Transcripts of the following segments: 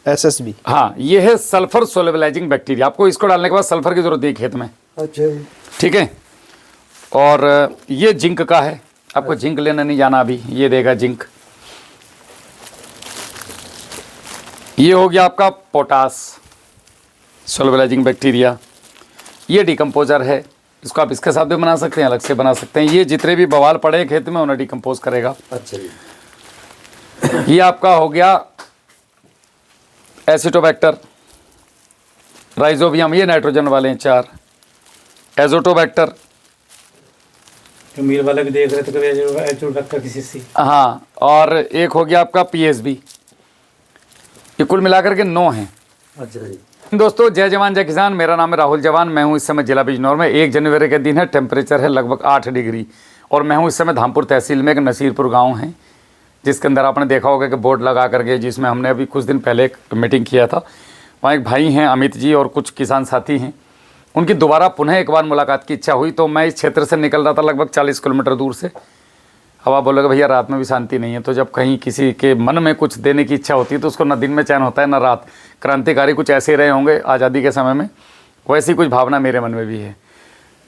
SSB। हाँ, ये है सल्फर सोलेबलाइजिंग बैक्टीरिया। आपको इसको डालने के बाद सल्फर की जरूरत है खेत में। अच्छा, ठीक है। और ये जिंक का है, आपको जिंक लेना नहीं जाना अभी, ये देगा जिंक। ये हो गया आपका पोटास सोलेबलाइजिंग बैक्टीरिया। ये डिकम्पोजर है, इसको आप इसके साथ भी बना सकते हैं, अलग से बना सकते हैं। ये जितने भी बवाल पड़े हैं खेत में उन्हें डिकम्पोज करेगा। अच्छा जी। ये आपका हो गया एसिटोबैक्टर, राइजोबियम, ये नाइट्रोजन वाले हैं 4। एजोटोबैक्टर, मील वाले भी देख रहे थे कभी एजोटोबैक्टर किसी से। हाँ, और एक हो गया आपका PSB। ये कुल मिलाकर के 9 हैं। अच्छा जी। दोस्तों, जय जवान जय किसान। मेरा नाम है राहुल जवान। मैं हूं इस समय जिला बिजनौर में। 1 जनवरी के दिन है, टेम्परेचर है लगभग 8 डिग्री, और मैं हूं इस समय धामपुर तहसील में। एक नसीरपुर गांव है जिसके अंदर आपने देखा होगा कि बोर्ड लगा करके, जिसमें हमने अभी कुछ दिन पहले एक मीटिंग किया था। वहाँ एक भाई हैं अमित जी और कुछ किसान साथी हैं। उनकी दोबारा पुनः एक बार मुलाकात की इच्छा हुई, तो मैं इस क्षेत्र से निकल रहा था लगभग 40 किलोमीटर दूर से। अब आप बोलोगे भैया रात में भी शांति नहीं है, तो जब कहीं किसी के मन में कुछ देने की इच्छा होती है तो उसको ना दिन में चैन होता है ना रात। क्रांतिकारी कुछ ऐसे रहे होंगे आज़ादी के समय में, वैसी कुछ भावना मेरे मन में भी है।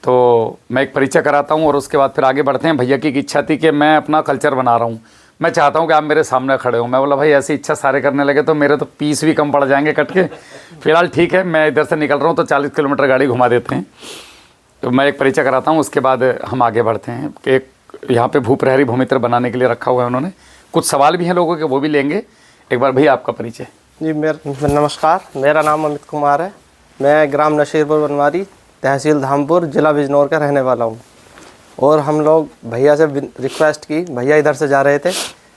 तो मैं एक परिचय कराता हूँ और उसके बाद फिर आगे बढ़ते हैं। भैया की इच्छा थी कि मैं अपना कल्चर बना रहा हूँ, मैं चाहता हूँ कि आप मेरे सामने खड़े हो। मैं बोला भाई ऐसी इच्छा सारे करने लगे तो मेरे तो पीस भी कम पड़ जाएंगे कट के। फिलहाल ठीक है, मैं इधर से निकल रहा हूँ तो 40 किलोमीटर गाड़ी घुमा देते हैं। तो मैं एक परिचय कराता हूँ, उसके बाद हम आगे बढ़ते हैं। एक यहाँ पे भू प्रहरी भूमित्र बनाने के लिए रखा हुआ है उन्होंने। कुछ सवाल भी हैं लोगों के, वो भी लेंगे। एक बार भैया आपका परिचय। जी, नमस्कार, मेरा नाम अमित कुमार है। मैं ग्राम नशीरपुर बनवारी, तहसील धामपुर, जिला बिजनौर का रहने वाला हूँ। और हम लोग भैया से रिक्वेस्ट की, भैया इधर से जा रहे थे,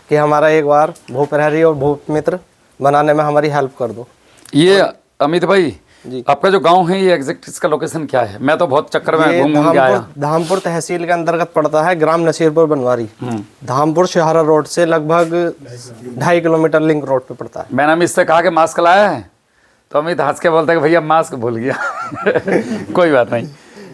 कि हमारा एक बार भू प्रहरी और भू मित्र बनाने में हमारी हेल्प कर दो। ये अमित भाई जी, आपका जो गांव है ये एग्जैक्ट इसका लोकेशन क्या है? मैं तो बहुत चक्कर में घूम के आया। धामपुर तहसील के अंतर्गत पड़ता है, ग्राम नसीरपुर बनवारी। धामपुर शहरा रोड से लगभग 2.5 किलोमीटर लिंक रोड पे पड़ता है। मैंने अमित से कहा कि मास्क लाया है, तो अमित हंस के बोलता है कि भैया मास्क भूल गया। कोई बात नहीं,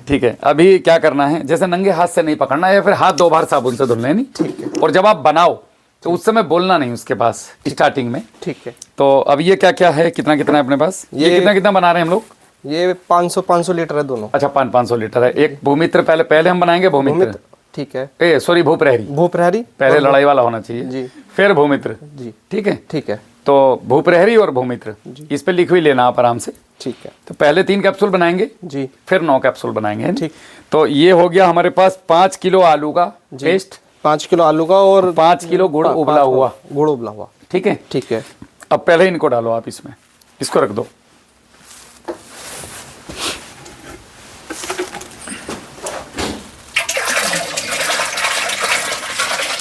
ठीक है। अभी क्या करना है, जैसे नंगे हाथ से नहीं पकड़ना है, या फिर हाथ 2 बार साबुन से धुलने, नहीं ठीक है। और जब आप बनाओ तो उस समय बोलना नहीं उसके पास स्टार्टिंग में, ठीक है। तो अब ये क्या क्या है, कितना कितना है अपने पास? ये कितना कितना बना रहे हैं हम लोग? ये 500 लीटर है दोनों। अच्छा, 500 लीटर है। एक भूमित्र पहले हम बनाएंगे भूमित्र, ठीक है। सॉरी भू प्रहरी पहले लड़ाई वाला होना चाहिए जी, फिर भूमित्र जी, ठीक है ठीक है। तो भू प्रहरी और भूमित्र इस पे लिख भी लेना आप आराम से, ठीक है। तो पहले 3 कैप्सूल बनाएंगे जी, फिर 9 कैप्सूल बनाएंगे, ठीक। तो ये हो गया हमारे पास 5 किलो आलू का पेस्ट, 5 किलो आलू का, और 5 किलो गुड़ उबला हुआ, ठीक है ठीक है। अब पहले इनको डालो आप इसमें, इसको रख दो।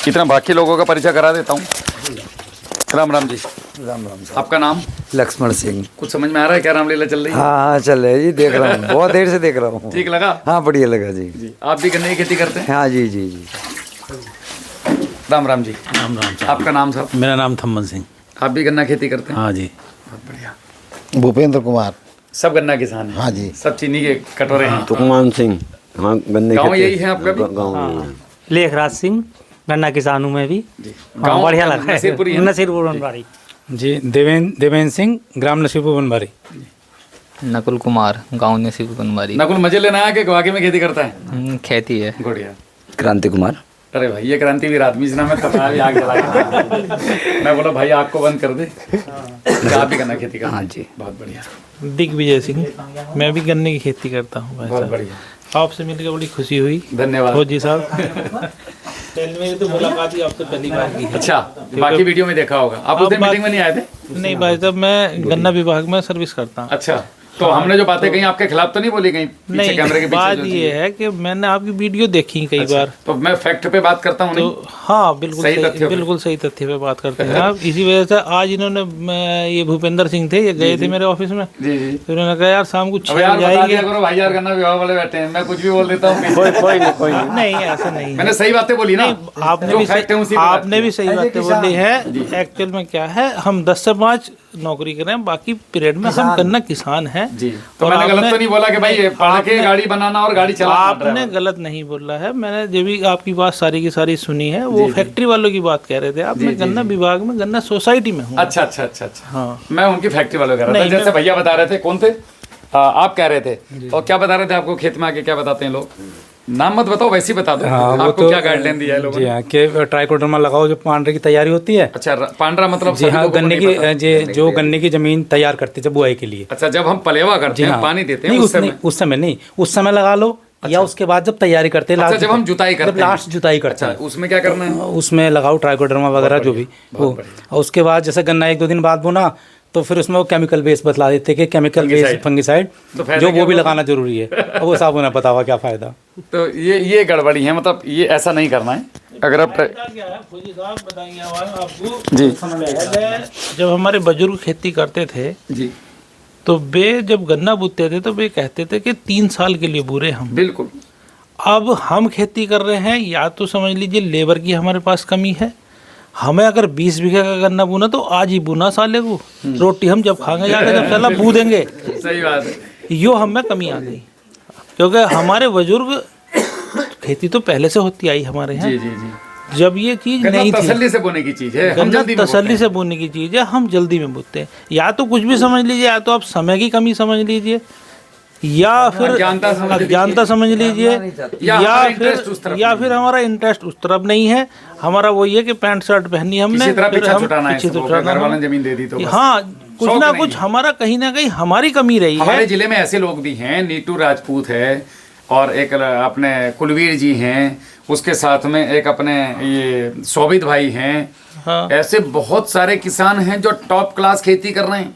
इतना बाकी लोगों का परिचय करा देता हूँ। राम राम जी। राम राम। आपका नाम? लक्ष्मण सिंह। कुछ समझ में आ रहा है क्या रामलीला चल रही है? हाँ चल रही है जी, देख रहा हूँ, बहुत देर से देख रहा हूँ। ठीक लगा? हाँ बढ़िया लगा जी। जी, आप भी गन्ने की खेती करते हैं? हाँ जी जी जी। राम राम जी। राम राम साहब। आपका नाम साहब? मेरा नाम थम्मन सिंह। आप भी गन्ना खेती करते हैं? हाँ जी। बहुत बढ़िया। भूपेंद्र कुमार। सब गन्ना किसान हैं? हाँ जी। सब चीनी के कटोरे हैं? तुकमान सिंह। हाँ, गन्ने गाँव यही है आपका भी? गाँव लेखराज सिंह, गन्ना किसान हूँ मैं भी। गाँव बढ़िया लगा है। नसीरपुर बनवारी जी। देवेंद्र सिंह, ग्राम नसीरपुर बनवारी। नकुल कुमार, गाँव नसीरपुर बनवारी। नकुल मजे लेना है कि वाकई में खेती करता है? खेती है। बढ़िया। क्रांति कुमार। अरे भाई ये क्रांतिवीर आदमी से नाम है, तो भी आग जला के मैं बोला भाई आग को बंद कर दे। आप भी गन्ना खेती करते? हाँ जी। बहुत बढ़िया। दिग्विजय सिंह, मैं भी गन्ने की खेती करता हूँ। बहुत बढ़िया। आपसे मिलकर बड़ी खुशी हुई। धन्यवाद फौजी साहब। मेरी तो मुलाकात ही आपसे पहली बार की है। अच्छा, बाकी वीडियो में देखा होगा। आप उस दिन मीटिंग में नहीं आए थे? नहीं भाई साहब, मैं गन्ना विभाग में सर्विस करता हूँ। अच्छा, तो हमने जो बातें कहीं आपके खिलाफ तो नहीं बोली कहीं पीछे कैमरे के पीछे? बात ये है कि मैंने आपकी वीडियो देखी कई बार। तो मैं फैक्ट पे बात करता हूँ। तो हाँ बिल्कुल सही तथ्य पे बात करते हैं आप। इसी वजह से आज इन्होंने, ये भूपेंद्र सिंह थे, ये गए थे मेरे ऑफिस में, तो उन्होंने कहा यार शाम को 6 बजे आएंगे। भाई यार गन्ना विभाग वाले बैठे हैं, मैं कुछ भी बोल देता हूँ। कोई नहीं ऐसा नहीं, मैंने सही बातें बोली ना। आपने भी सही बातें बोली है। एक्चुअल में क्या है, हम 10 से 5 नौकरी कर रहे हैं, बाकी पीरियड में हम गन्ना किसान हैं। जी, तो मैंने गलत तो नहीं बोला कि भाई पढ़ के गाड़ी बनाना और गाड़ी चलाना? आपने गलत नहीं बोला है, मैंने जो भी आपकी बात सारी की सारी सुनी है वो फैक्ट्री वालों की बात कह रहे थे आप। मैं गन्ना विभाग में गन्ना सोसाइटी में हूँ। अच्छा अच्छा अच्छा अच्छा, हाँ, मैं उनकी फैक्ट्री वालों कह रहा था। जैसे भैया बता रहे थे, कौन थे आप कह रहे थे, और क्या बता रहे थे आपको खेत में आके क्या बताते हैं लोग? नाम मत बताओ, वैसे ही बता दो। हाँ, वो आपको तो क्या गाइडलाइन दिया है लोगों जी ने? हाँ, कि ट्राइकोडर्मा लगाओ जो पांडरे की तैयारी होती है। अच्छा, पांडरा मतलब जी सभी हाँ, लोगों को गन्ने नहीं पता। की जो गन्ने की जमीन तैयार करते हैं जब बुआई के लिए। अच्छा, जब हम पलेवा करते जी हैं, हाँ, पानी देते हैं, नहीं, उस समय? उस समय नहीं, उस समय लगा लो या उसके बाद जब तैयारी करते हैं। अच्छा, लास्ट जब हम जुताई करते हैं, लास्ट जुताई करते हैं, उसमें क्या करना है? उसमें लगाओ ट्राइकोडर्मा वगैरह जो भी हो। और उसके बाद जैसे गन्ना 1-2 दिन बाद बोना, तो फिर उसमें वो केमिकल बेस बतला देते हैं कि केमिकल बेस फंगिसाइड जो वो भी लगाना जरूरी है। अब वो साहब उन्हें पता हुआ क्या फायदा। तो ये गड़बड़ी है, मतलब ये ऐसा नहीं करना है। अगर आप जी, जब हमारे बुजुर्ग खेती करते थे जी, तो वे जब गन्ना बूते थे तो वे कहते थे कि 3 साल के लिए बूरे हम। बिल्कुल। अब हम खेती कर रहे हैं, या तो समझ लीजिए लेबर की हमारे पास कमी है। हमें अगर 20 बीघे का गन्ना बुना तो आज ही बुना साले को, रोटी हम जब खाएंगे जाके जब साला बू देंगे। सही बात है। यो हम में कमी आ गई, क्योंकि हमारे बुजुर्ग खेती तो पहले से होती आई हमारे यहाँ। जी जी जी, जब ये चीज नहीं थी, तसल्ली से बोने की चीज है, हम गन्ना जल्दी में तसल्ली से बोने की चीज है, हम जल्दी में बोते हैं। या तो कुछ भी समझ लीजिए, या तो आप समय की कमी समझ लीजिए, या फिर अज्ञानता समझ लीजिए, या फिर हमारा इंटरेस्ट उस तरफ नहीं है। हमारा वही है कि पैंट शर्ट पहनी हमने, फिर हम पीछे छुटाना, जमीन दे दी तो हाँ, कुछ ना कुछ हमारा कहीं ना कहीं हमारी कमी रही है। हमारे जिले में ऐसे लोग भी हैं, नीटू राजपूत है, और एक अपने कुलवीर जी हैं, उसके साथ में एक अपने ये शोभित भाई हैं। हाँ। ऐसे बहुत सारे किसान हैं जो टॉप क्लास खेती कर रहे हैं।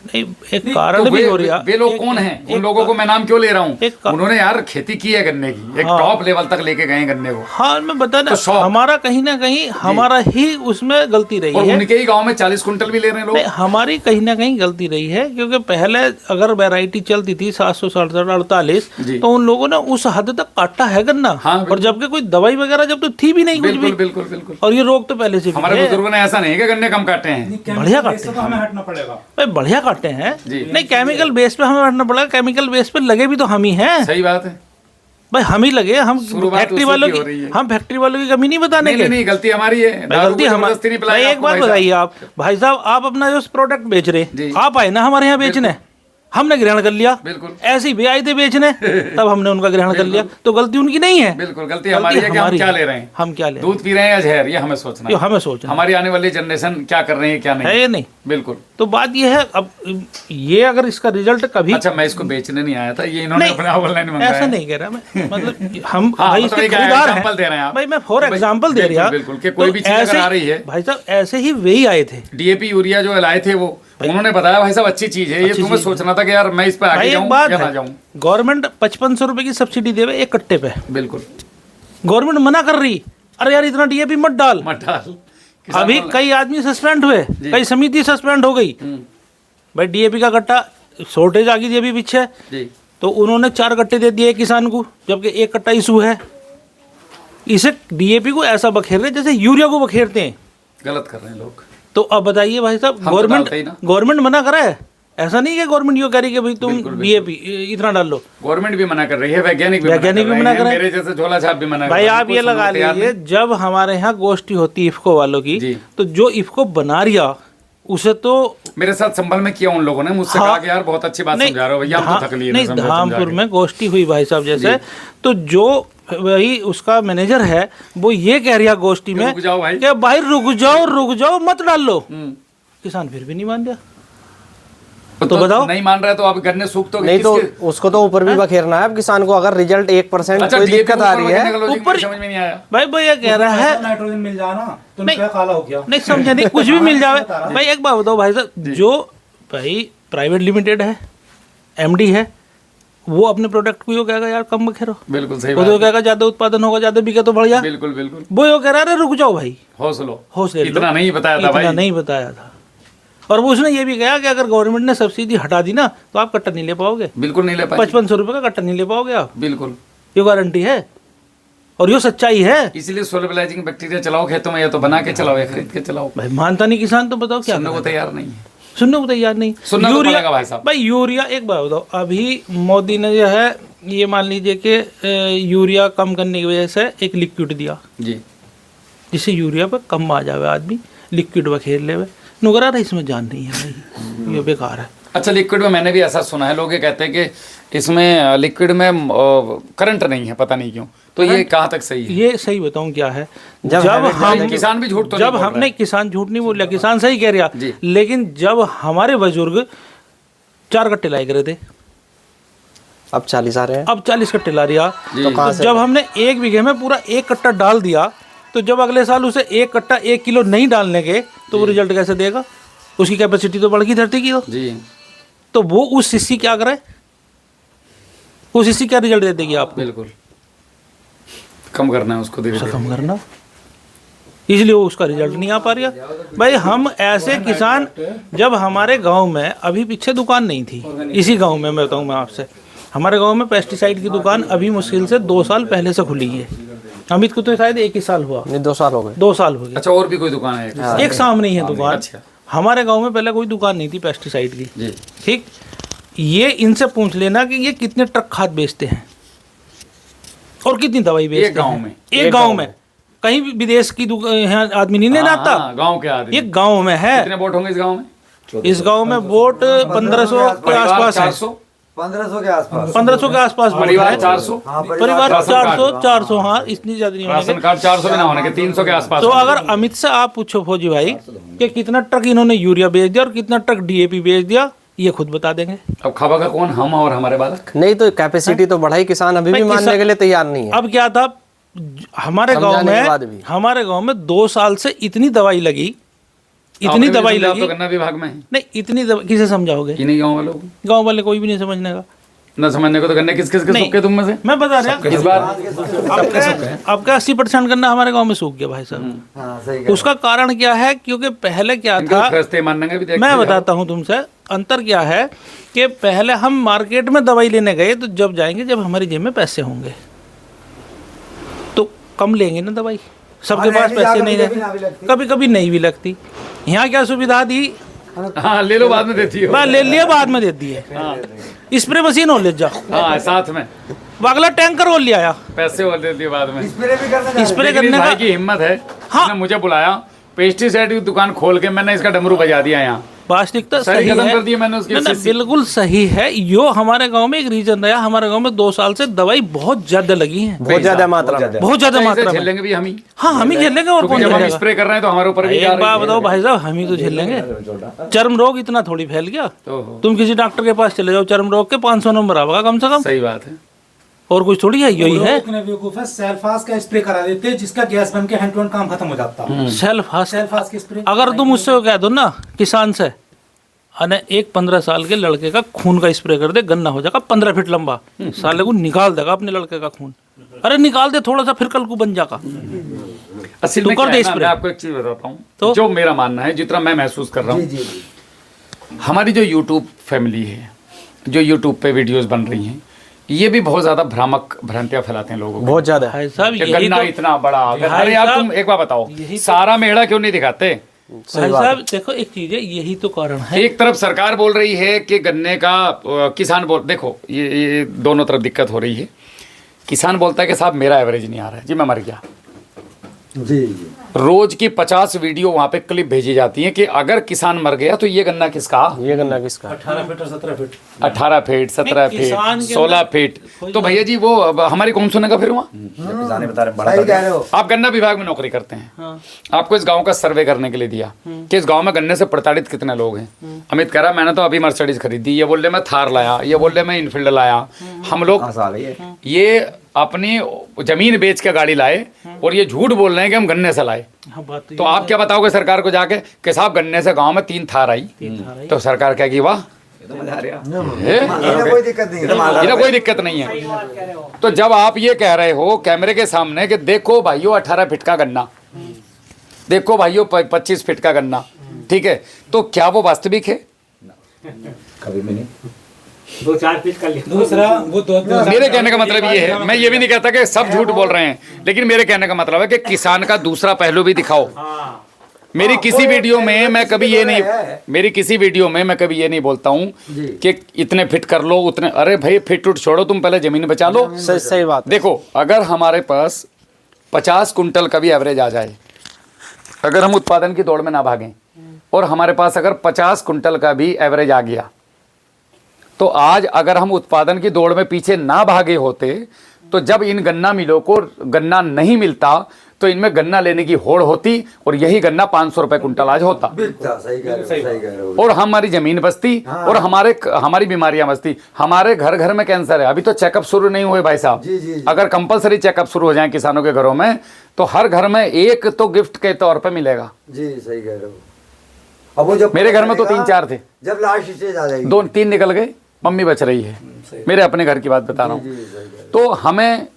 नहीं, एक कारण भी हो रही है। वे लोग कौन हैं? उन लोगों को मैं नाम क्यों ले रहा हूँ? उन्होंने यार खेती की है गन्ने की, एक टॉप लेवल तक लेके गए गन्ने को। हाँ, मैं बता ना, हमारा कहीं ना कहीं हमारा ही उसमें गलती रही और है। उनके ही गांव में 40 कुंटल भी ले रहे हैं लोग। हमारी कहीं ना कहीं गलती रही है, क्योंकि पहले अगर वैरायटी चलती थी 767-48, तो उन लोगों ने उस हद तक काटा है गन्ना। और जबकि कोई दवाई वगैरह जब तो थी भी नहीं, कुछ भी। बिल्कुल बिल्कुल। और ये रोग तो पहले से हमारे बुजुर्गों ने ऐसा नहीं है कि गन्ने कम काटे हैं, बढ़िया काटे हैं, हमें हटना पड़ेगा भाई, बढ़िया काटे हैं। नहीं, केमिकल बेस पे हमें हटना पड़ेगा, केमिकल बेस पे लगे भी तो हम ही हैं। सही बात है भाई, हम ही लगे, हम फैक्ट्री वालों की, हम फैक्ट्री वालों की कमी नहीं बताने के। नहीं, गलती हमारी है, गलती हमारी। भाई एक बात बताइए आप, भाई साहब, आप अपना जो प्रोडक्ट बेच रहे, आप आए ना हमारे यहाँ बेचने, हमने ग्रहण कर लिया, बिल्कुल ऐसे ही वे आए थे बेचने, तब हमने उनका ग्रहण कर लिया, तो गलती उनकी नहीं है। बिल्कुल, गलती हमारी है कि हम क्या ले रहे हैं, हम क्या ले रहे हैं, दूध पी रहे हैं या जहर, ये हमें सोचना है। हमें सोचना, हमारी आने वाली जनरेशन क्या कर रही है क्या नहीं है, नहीं। बिल्कुल। तो बात ये है, अब ये अगर इसका रिजल्ट कभी, अच्छा, मैं इसको बेचने नहीं आया था, ये इन्होंने अपना ऑनलाइन मंगाया, ऐसा नहीं कह रहा मैं, मतलब हम हाँ, भाई मतलब इसके एक खरीदार एग्जांपल दे रहे हैं आप। भाई मैं फॉर एग्जांपल दे रहा, बिल्कुल, कि कोई भी चीज अगर आ रही है, भाई साहब ऐसे ही वे ही आए थे, डीएपी यूरिया जो लाए थे वो, उन्होंने बताया भाई साहब अच्छी चीज है, ये तुम्हें सोचना था कि यार मैं इस पे आगे जाऊं या ना जाऊं। गवर्नमेंट 5500 रुपए की सब्सिडी देवे एक कट्टे पे, बिल्कुल, गवर्नमेंट मना कर रही, अरे यार इतना डीएपी मत डाल। अभी कई आदमी सस्पेंड हुए, कई समिति सस्पेंड हो गई, भाई डीएपी का कट्टा शॉर्टेज आ गई थी अभी पीछे, तो उन्होंने 4 कट्टे दे दिए किसान को, जबकि 1 कट्टा इशू है। इसे डीएपी को ऐसा बखेर रहे जैसे यूरिया को बखेरते हैं, गलत कर रहे हैं लोग। तो अब बताइए भाई साहब, गवर्नमेंट मना करा है, ऐसा नहीं है गवर्नमेंट यो कह रही है भाई तुम डीएपी इतना डाल लो, गवर्नमेंट भी मना कर रही है, वैज्ञानिक भी मना कर रहे हैं, मेरे जैसे झोला छाप भी मना कर भाई। आप ये लगा लीजिए, जब हमारे यहाँ गोष्ठी होती है इफको वालों की, तो जो इफको बना रिया उसे तो मेरे साथ संभल में किया उन लोगों ने, मुझसे कहा कि यार बहुत अच्छी बात समझा रहे हो भैया, हम तो थक लिए। नहीं, धामपुर में गोष्ठी हुई भाई साहब जैसे, तो जो वही उसका मैनेजर है वो ये कह रहा गोष्ठी में कि भाई रुक जाओ मत डाल लो, किसान फिर भी नहीं मान दिया। तो बताओ, नहीं मान रहा तो आप गन्ने सूख तो नहीं, तो उसको तो ऊपर भी बखेरना है अब किसान को, अगर रिजल्ट 1% कोई दिक्कत आ रही है ऊपर, समझ में नहीं आया भाई भैया कह रहा है नाइट्रोजन मिल जाना तो क्या काला हो गया, नहीं समझे, नहीं कुछ भी मिल जावे। भाई एक बात बताओ भाई साहब, जो भाई प्राइवेट लिमिटेड है, एमडी है, वो अपने प्रोडक्ट को यो कहेगा यार कम बखेरो, बिल्कुल सही वो तो कहेगा ज्यादा उत्पादन होगा, ज्यादा बिके तो बढ़िया, बिल्कुल बिल्कुल, वो यो कह रहा है रुक जाओ भाई, हौसले, इतना नहीं बताया था भाई, इतना नहीं बताया था। और वो उसने ये भी कहा कि अगर गवर्नमेंट ने सब्सिडी हटा दी ना तो आप कट्टा नहीं ले पाओगे, बिल्कुल नहीं ले पाओगे, 5500 रुपए का कट्टा नहीं ले पाओगे आप, बिल्कुल, ये गारंटी है और ये सच्चाई है। इसलिए सोलबिलाइजिंग बैक्टीरिया चलाओ खेतों में, या तो बना के चलाओ या खरीद के चलाओ। भाई मानता नहीं किसान, तो बताओ क्या वो तैयार नहीं है। सुनने को तैयार नहीं। सुनना तो पड़ेगा भाई साहब। भाई यूरिया, एक बात बताओ, अभी मोदी ने जो है ये मान लीजिए कि यूरिया कम करने की वजह से एक लिक्विड दिया जी, जिससे यूरिया पे कम आ जावे, आदमी लिक्विड बखेर लेवे, नुकरा रहा इसमें जान नहीं है भाई, ये बेकार है। अच्छा, लिक्विड में मैंने भी ऐसा सुना है, लोग ये कहते हैं कि इसमें लिक्विड में करंट नहीं है, पता नहीं क्यों, तो ये कहाँ तक सही है? ये सही बताऊं क्या है, जब हम किसान भी झूठ तो जब नहीं बोल हम रहा नहीं, किसान झूठ नहीं बोल रहा, किसान सही कह रहा, जी। लेकिन जब हमारे बुजुर्ग 4 कट्टे लाए करे थे, अब 40 आ रहे हैं। अब 40 कट्टे ला रिया, जी। तो जब हमने 1 बीघे में पूरा 1 कट्टा डाल दिया, तो जब अगले साल उसे 1 कट्टा 1 किलो नहीं डालने के, तो वो रिजल्ट कैसे देगा? उसकी कैपेसिटी तो बढ़ गई धरती की, जी, तो वो उस शिष्य क्या करे, उस शिष्य क्या रिजल्ट दे देगी आपको? बिल्कुल कम करना है उसको, धीरे उसे धीरे। कम करना, इसलिए वो उसका रिजल्ट नहीं आ पा रहा। भाई हम ऐसे किसान, जब हमारे गांव में अभी पीछे दुकान नहीं थी, इसी गांव में मैं बताऊं मैं आपसे, हमारे गांव में पेस्टिसाइड की दुकान अभी मुश्किल से 2 साल पहले से खुली है। अमित को तो शायद 1 ही साल हुआ, नहीं 2 साल हो गए। 2 साल हो गए। अच्छा, और भी कोई दुकान है? एक सामने ही है दुकान। अच्छा हमारे गांव में पहले कोई दुकान नहीं थी पेस्टिसाइड की, जी, ठीक। ये इनसे पूछ लेना कि ये कितने ट्रक खाद बेचते हैं और कितनी दवाई बेचते हैं गांव में? एक गांव में, कहीं भी विदेश की यहाँ आदमी नहीं लेना आता, गांव के आदमी। ये गांव में है। कितने वोट होंगे इस गांव में? इस गांव में वोट 1500 के आसपास है, 400, 1500 के आसपास 1500 के आसपास वोट परिवार है। 400, परिवार राशन 400 हाँ, इतनी ज्यादा नहीं राशन होने कार्ड 400 भी ना होने के, 300 के आसपास। तो अगर अमित से आप पूछो फौजी भाई कि कितना ट्रक इन्होंने यूरिया बेच दिया और कितना ट्रक डीएपी बेच दिया, ये खुद बता देंगे। अब खाबा कौन? हम और हमारे बालक। नहीं तो कैपेसिटी तो बढ़ाई, किसान अभी भी भाई, मानने के लिए तैयार नहीं है। अब क्या था, हमारे गांव समझाने के बाद भी। में, हमारे गांव में 2 साल से इतनी दवाई लगी, इतनी दवाई लगी, तो गन्ना विभाग में है, नहीं इतनी दवाई किसे समझाओगे? इन्हीं गाँव वालों को। गांव वाले कोई भी नहीं समझने का, न समझने को तो गन्ने किस किस के नहीं। सूखे तुम में से? मैं बता रहा इस बार आपका 80% गन्ना हमारे गांव में सूख गया भाई साहब। हाँ सही उसका कारण क्या है? क्योंकि पहले क्या था, फरिश्ते मानने भी मैं बताता हूं तुमसे, अंतर क्या है कि पहले हम मार्केट में दवाई लेने गए तो जब जाएंगे जब हमारी जेब में पैसे होंगे, तो कम लेंगे ना दवाई, सबके पास पैसे नहीं है, कभी कभी नहीं भी लगती। यहाँ क्या सुविधा दी, हाँ ले लो, बाद में देती हो। बस ले लिया, बाद में देती है। स्प्रे मशीन हो ले जा, हाँ साथ में अगला टैंकर हो ले आया, पैसे और देती है बाद में। स्प्रे लेकिन करने इस भाई का। की हिम्मत है, हाँ। उसने मुझे बुलाया, पेस्टिसाइड की दुकान खोल के मैंने इसका डमरू बजा दिया यहाँ, वास्तविकता सही सही खत्म है, कर दिया मैंने उसकी ना, ना, शीशी। बिल्कुल सही है। यो हमारे गांव में एक रीजन रहा, हमारे गांव में 2 साल से दवाई बहुत ज्यादा लगी है, बहुत ज्यादा मात्रा में। बहुत ज्यादा अच्छा, मात्रा इसे में। झेलेंगे भी हम ही, हाँ हम ही झेलेंगे, और क्योंकि कौन जब हम झेलेगा? स्प्रे कर रहे हैं तो हमारे ऊपर भी जा एक बात रही बताओ भाई साहब, हम ही तो झेलेंगे। चर्म रोग इतना थोड़ी फैल गया, ओहो। तुम किसी डॉक्टर के पास चले जाओ, चर्म रोग के 500 नंबर आएगा कम से कम, सही बात है। और कुछ थोड़ी है, यही है। सेल्फास का स्प्रे करा देते हैं, जिसका गैस बन के हैंड टू हैंड काम खत्म हो जाता है। सेल्फास के स्प्रे अगर तुम उससे कह दो ना किसान से, अने एक 15 साल के लड़के का खून का स्प्रे कर दे, गन्ना हो जाएगा 15 फीट लंबा, साले को निकाल देगा अपने लड़के का खून। अरे निकाल दे थोड़ा सा, फिर कल को बन जाएगा। असल तू में कर क्या दे है ना, स्प्रे। मैं आपको एक चीज बताता हूँ, तो? जो मेरा मानना है, जितना मैं महसूस कर रहा हूँ, हमारी जो यूट्यूब फैमिली है, जो यूट्यूब पे वीडियोस बन रही हैं, ये भी बहुत ज्यादा भ्रामक भ्रांतियां फैलाते हैं लोगों को। बहुत ज्यादा। भाई साहब कि यही गन्ना तो, इतना बड़ा, भाई अरे यार साहब, तुम एक बार बताओ, यही तो- सारा मेढ़ा क्यों नहीं दिखाते? भाई साहब देखो एक चीज है, यही तो कारण है। एक तरफ सरकार बोल रही है कि गन्ने का किसान बोल, देखो ये दोनों तरफ दिक्कत हो रही है। किसान बोलता है कि साहब मेरा एवरेज नहीं आ रहा है जी, मैं मर गया। जी रोज की 50 वीडियो वहां पे क्लिप भेजी जाती है कि अगर किसान मर गया तो ये गन्ना किसका? ये गन्ना किसका? 18 फीट और 17 फीट 18 फीट, 17 नहीं, किसान फीट, के 16 अंदर- फीट। तो भैया जी वो अब हमारी कौन सुनेगा फिर वहाँ? किसान बता रहे बड़ा कह रहे हो। आप गन्ना विभाग में नौकरी करते हैं, आपको इस गांव का सर्वे करने के लिए दिया कि इस गांव में गन्ने से प्रताड़ित कितने लोग हैं। अमित कह रहा मैंने तो अभी मर्सिडीज खरीदी, ये बोल रहे मैं थार लाया, ये बोल रहे मैं इनफील्ड लाया। हम लोग ये अपनी जमीन बेच के गाड़ी लाए और ये झूठ बोल रहे हैं कि हम गन्ने से लाए। हाँ, बात तो आप क्या बताओगे सरकार को जाके कि साहब गन्ने से गांव में 3 थार आई, तो सरकार कहेगी वाह कोई दिक्कत नहीं इन्हें कोई दिक्कत नहीं है। तो जब आप ये कह रहे हो कैमरे के सामने कि देखो भाइयों 18 फीट का गन्ना, देखो भाइयों 25 फीट का गन्ना, ठीक है, तो क्या वो वास्तविक है? कभी भी नहीं। 2-4 फीट कर लिया। दूसरा वो दो मेरे कहने का मतलब ये है, मैं ये भी नहीं कहता कि सब झूठ बोल रहे हैं, लेकिन मेरे कहने का मतलब है कि किसान का दूसरा पहलू भी दिखाओ। मेरी किसी वीडियो में मैं कभी ये नहीं मेरी किसी वीडियो में मैं कभी ये नहीं बोलता हूँ कि इतने फिट कर लो उतने। अरे भाई फिट उठ छोड़ो, तुम पहले जमीन बचा लो। सही बात है। देखो अगर हमारे पास 50 कुंटल का भी एवरेज आ जाए, अगर हम उत्पादन की दौड़ में ना भागें और हमारे पास अगर 50 कुंटल का भी एवरेज आ गया, तो आज अगर हम उत्पादन की दौड़ में पीछे ना भागे होते तो जब इन गन्ना मिलों को गन्ना नहीं मिलता तो इनमें गन्ना लेने की होड़ होती और यही गन्ना 500 रुपए कुंटल आज होता। सही कह रहे हो। और हमारी जमीन बचती और हमारी बीमारियां बचती। हमारे घर घर में कैंसर है, अभी तो चेकअप शुरू नहीं हुए भाई साहब। अगर कंपलसरी चेकअप शुरू हो जाए किसानों के घरों में तो हर घर में एक तो गिफ्ट के तौर पे मिलेगा। जी सही कह रहे हो। अब वो जब मेरे घर में तो 3-4 थे, जब लास्ट स्टेज आ जाएगी 2-3 निकल गए, मम्मी बच रही है। मेरे अपने घर की बात बता रहा हूँ। तो हमें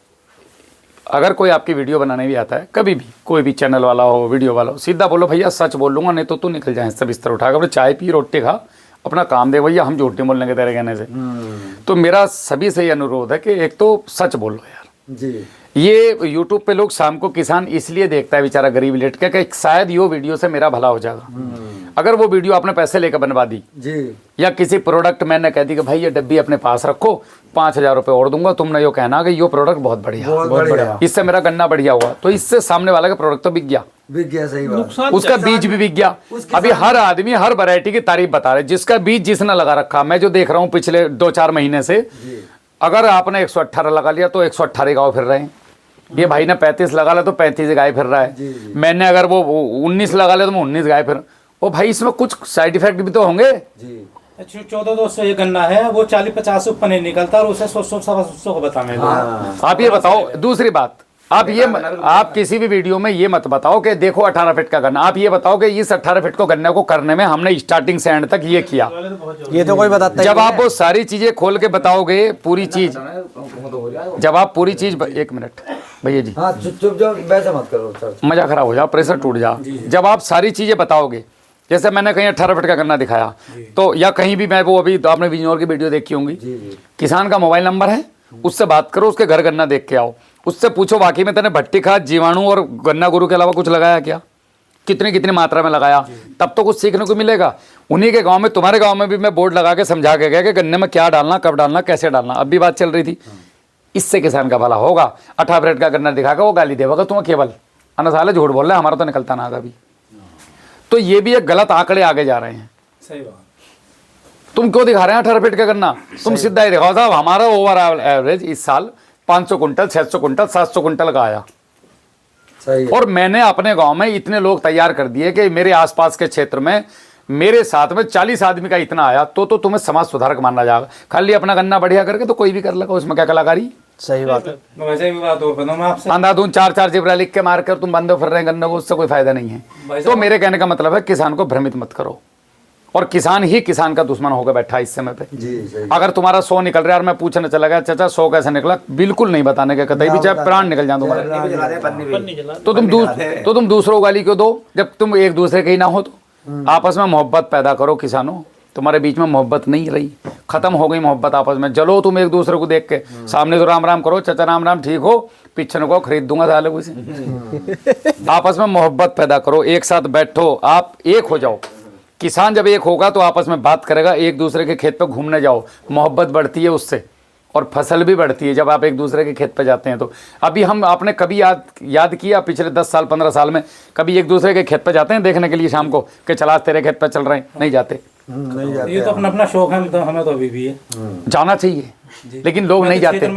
अगर कोई आपकी वीडियो बनाने भी आता है, कभी भी कोई भी चैनल वाला हो, वीडियो वाला हो, सीधा बोलो भैया सच बोल लूंगा, नहीं तो तू निकल जाए सब बिस्तर उठाकर अपने चाय पी रोटी खा अपना काम दे भैया, हम झूठ नहीं बोलने के तेरे कहने से। तो मेरा सभी से ये अनुरोध है कि एक तो सच बोलो यार। जी ये यूट्यूब पे लोग शाम को किसान इसलिए देखता है बेचारा गरीब लेट के कि शायद ये वीडियो से मेरा भला हो जाएगा। अगर वो वीडियो आपने पैसे लेकर बनवा दी जी या किसी प्रोडक्ट मैंने कह दी कि भाई ये डब्बी अपने पास रखो 5000 रुपये और दूंगा, तुमने यो कहना कि ये प्रोडक्ट बहुत बढ़िया, इससे मेरा गन्ना बढ़िया हुआ, तो इससे सामने वाला का प्रोडक्ट तो बिक गया। सही बात। उसका बीज भी बिक गया। अभी हर आदमी हर वैरायटी की तारीफ बता रहे, जिसका बीज जिसने लगा रखा। मैं जो देख रहा हूँ पिछले 2-4 महीने से, अगर आपने 118 लगा लिया तो 118 गाँव फिर रहे हैं। ये भाई ने 35 लगा लिया तो 35 गाय फिर रहा है। मैंने अगर वो 19 लगा लिया तो मैं 19 गाय फिर। ओ भाई इसमें कुछ साइड इफेक्ट भी तो होंगे। जी 1400 ये गन्ना है, वो 40-50 ऊपर नहीं निकलता और उसे 100 को बता मैं। आप ये बताओ, दूसरी बात, आप किसी भी वीडियो में ये मत बताओ कि देखो 18 फीट का गन्ना। आप ये बताओ कि इस 18 फीट को गन्ने को करने में हमने स्टार्टिंग से एंड तक ये किया। ये तो कोई बताता जब आप वो सारी चीजें खोल के बताओगे पूरी चीज, जब आप पूरी चीज, एक मिनट भैया जी, हाँ चुप जाओ, वैसे मत करो सर, मजा खराब हो जाओ, प्रेशर टूट जा। जब आप सारी चीजें बताओगे, जैसे मैंने कहीं 18 फीट का गन्ना दिखाया तो, या कहीं भी मैं वो अभी तो आपने बिजनौर की वीडियो देखी होंगी, किसान का मोबाइल नंबर है, उससे बात करो, उसके घर गन्ना देख के आओ, उससे पूछो वाकई में तूने भट्टी खाद, जीवाणु और गन्ना गुरु के अलावा कुछ लगाया क्या, कितनी कितनी मात्रा में लगाया, तब तो कुछ सीखने को मिलेगा। उन्हीं के गांव में, तुम्हारे गांव में भी मैं बोर्ड लगा के समझा के गया कि गन्ने में क्या डालना, कब डालना, कैसे डालना। अब भी बात चल रही थी, इससे किसान का भला होगा। 18 फीट का गन्ना दिखाकर वो गाली देगा तुम्हें केवल, अन्ना साले झूठ बोल रहे हैं, हमारा तो निकलता ना कभी। तो ये भी एक गलत आंकड़े आगे जा रहे हैं। सही बात। तुम क्यों दिखा रहे हैं 18 फीट का गन्ना? तुम सीधा ही दिखाओ साहब, हमारा ओवरऑल एवरेज इस साल 500 कुंटल, 600 कुंटल, 700 कुंटल का आया। सही। और मैंने अपने गांव में इतने लोग तैयार कर दिए कि मेरे आसपास के क्षेत्र में मेरे साथ में 40 आदमी का इतना आया, तो तुम्हें समाज सुधारक माना जाएगा। खाली अपना गन्ना बढ़िया करके तो कोई भी कर लगा, उसमें क्या कलाकारी। सही बात है। वैसे भी बात और बताऊं मैं आपसे, अंधाधुन 4-4 जिब्रा लिख के मार कर तुम बंदे फिर रहे हैं गन्ने को, उससे कोई फायदा नहीं है। तो मेरे कहने का मतलब है किसान को भ्रमित मत करो, और किसान ही किसान का दुश्मन होकर बैठा इस समय पे। जी सही। अगर तुम्हारा 100 निकल रहा है और मैं पूछने चला गया चाचा 100 कैसे निकला, बिल्कुल नहीं बताने के, कतई भी, चाहे प्राण निकल जाए तुम्हारा, तो तुम दूसरों गाली क्यों दो जब तुम एक दूसरे के ही ना हो। तो आपस में मोहब्बत पैदा करो किसानों, तुम्हारे बीच में मोहब्बत नहीं रही, खत्म हो गई मोहब्बत आपस में। जलो तुम एक दूसरे को देख के, सामने तो राम राम करो, चाचा राम राम, ठीक हो, पीछे को खरीद दूंगा साले को से। आपस में मोहब्बत पैदा करो, एक साथ बैठो, आप एक हो जाओ। किसान जब एक होगा तो आपस में बात करेगा, एक दूसरे के खेत पे घूमने जाओ, मोहब्बत बढ़ती है उससे, और फसल भी बढ़ती है जब आप एक दूसरे के खेत पे जाते हैं। तो अभी हम, आपने कभी याद किया पिछले 10 साल 15 साल में कभी एक दूसरे के खेत पे जाते हैं देखने के लिए शाम को कि चला तेरे खेत पे चल रहे हैं? नहीं जाते। नहीं जाते। ये तो अपना अपना शौक है, तो हमें तो अभी भी है, जाना चाहिए, लेकिन लोग नहीं जाते।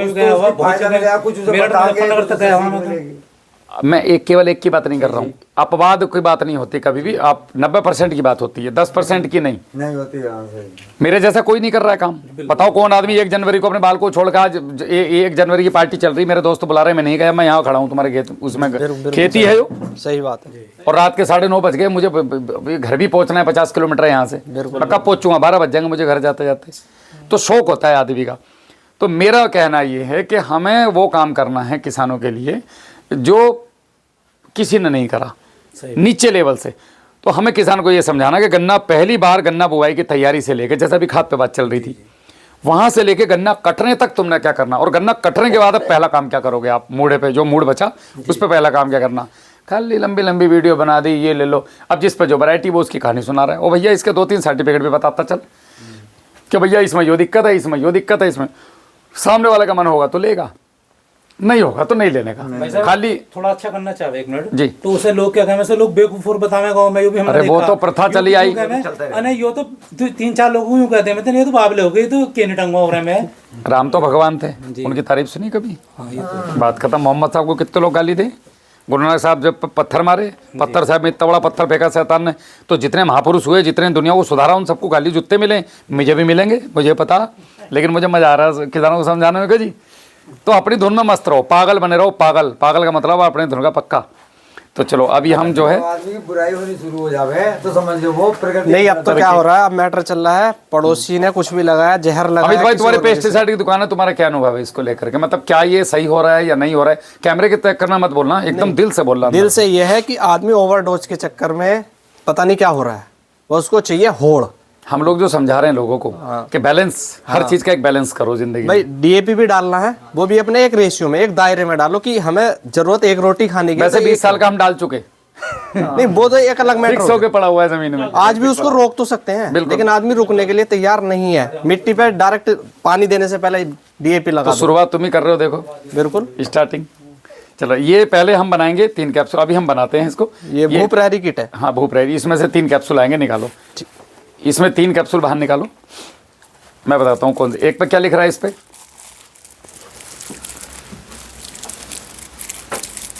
मैं केवल एक की बात नहीं कर रहा हूँ, अपवाद की बात नहीं होती कभी भी, आप 90% की बात होती है, 10% की नहीं होती। हाँ सही। मेरे जैसा कोई नहीं कर रहा है काम। बताओ कौन आदमी 1 जनवरी को अपने बाल को छोड़ कर, आज 1 जनवरी की पार्टी चल रही, मेरे दोस्त बुला रहे, मैं नहीं गया, मैं यहाँ खड़ा हूँ तुम्हारे खेत, उसमें खेती है जो। सही बात है। और रात के 9:30 बज गए, मुझे घर भी पहुँचना है, 50 किलोमीटर यहाँ से, कब पहुँचूंगा? 12 बज जाएंगे मुझे घर जाते जाते। तो शौक होता है आदमी का। तो मेरा कहना ये है कि हमें वो काम करना है किसानों के लिए जो किसी ने नहीं करा नीचे लेवल से। तो हमें किसान को ये समझाना कि गन्ना, पहली बार गन्ना बुआई की तैयारी से लेकर, जैसा भी खाद पे बात चल रही थी, वहां से लेके गन्ना कटने तक तुमने क्या करना, और गन्ना कटने के बाद अब पहला काम क्या करोगे आप, मूढ़े पे जो मूढ़ बचा उस पर पहला काम क्या करना। खाली लंबी लंबी वीडियो बना दी, ये ले लो। अब जिस पर जो वैरायटी वो उसकी कहानी सुना रहा है। ओ भैया इसके 2-3 सर्टिफिकेट भी बताता चल कि भैया इसमें यो दिक्कत है, इसमें यो दिक्कत है, इसमें सामने वाले का मन होगा तो लेगा, नहीं होगा तो नहीं लेने का। खाली थोड़ा अच्छा करना चाहे 1 मिनट जी। तो उसे लोग क्या कहें, लोग बेवकूफ बतावे गाँव में, यो भी हमने अरे वो देखा। तो प्रथा चली आई। अरे यो तो 3-4 लोग यूं कहते हैं, ये तो बाबले हो गए, तो केने टंगा हो रहे में। राम तो भगवान थे, उनकी तारीफ सुनी कभी? बात खत्म। मोहम्मद साहब को कितने लोग गाली दे, गुरु नानक साहब जब पत्थर मारे, पत्थर साहब में इतना बड़ा पत्थर फेंका शैतान ने, तो जितने महापुरुष हुए, जितने दुनिया को सुधारा, उन सबको गाली जूते मिले। मुझे भी मिलेंगे, मुझे पता, लेकिन मुझे मजा आ रहा है किसानों को समझाने में। जी तो अपनी धुन में मस्त रहो, पागल बने रहो। पागल, पागल का मतलब अपनी धुन का पक्का। तो चलो अभी हम जो है, आदमी की बुराई होनी शुरू हो जावे तो समझ लो वो प्रकृति। नहीं, अब तो क्या हो रहा है, अब मैटर चल रहा है, पड़ोसी ने कुछ भी लगाया, जहर लगाया। अमित भाई किसी तुम्हारी और वजह से। पेस्टिसाइड की दुकान है, तुम्हारा क्या अनुभव है इसको लेकर के? मतलब क्या ये सही हो रहा है या नहीं हो रहा है? कैमरे के तय करना मत बोलना, एकदम दिल से बोलना। दिल से यह है कि आदमी ओवरडोज के चक्कर में पता नहीं क्या हो रहा है, वो उसको चाहिए होड़। हम लोग जो समझा रहे हैं लोगों को कि बैलेंस, हर चीज का एक बैलेंस करो जिंदगी में। भाई डीएपी भी डालना है, वो भी अपने एक रेशियो में, एक दायरे में डालो कि हमें जरूरत एक रोटी खाने की। वैसे तो 20 साल का हम डाल चुके, नहीं, वो तो एक अलग मैटर फिक्स होके पड़ा हुआ है जमीन में। आज भी उसको रोक तो सकते हैं, लेकिन आदमी रुकने के लिए तैयार नहीं है। मिट्टी पे डायरेक्ट पानी देने से पहले डीएपी लगा तो दो। शुरुआत तुम ही कर रहे हो, देखो बिल्कुल। स्टार्टिंग। चलो ये पहले हम बनाएंगे 3 कैप्सूल, अभी हम बनाते हैं इसको। ये भूप प्रहरी किट है। हाँ भूप रहेगी, इसमें से 3 कैप्सूल आएंगे, निकालो। इसमें 3 कैप्सूल बाहर निकालो, मैं बताता हूँ कौन से। एक पे क्या लिख रहा है, इस पे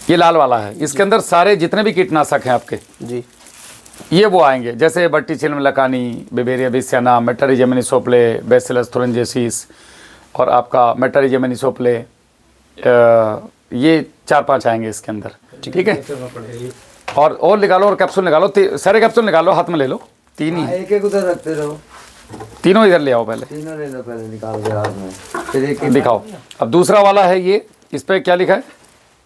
ये लाल वाला है, इसके अंदर सारे जितने भी कीटनाशक हैं आपके जी, ये वो आएंगे, जैसे बट्टीचिलम लकानी, बेबेरिया बिस्याना, मेटारिजेमिनी सोप्ले, बैसिलस थुरिंजेसिस और आपका मेटारिजेमिनी सोप्ले, ये 4-5 आएंगे इसके अंदर। ठीक है, और निकालो, और कैप्सूल निकालो, सारे कैप्सूल निकालो, हाथ में ले लो। 3 ही है, एक एक उधर रखते रहो, तीनों इधर ले आओ पहले, तीनों ले लो, पहले निकाल के हाथ में, फिर एक एक दिखाओ। अब दूसरा वाला है ये, इस पे क्या लिखा है?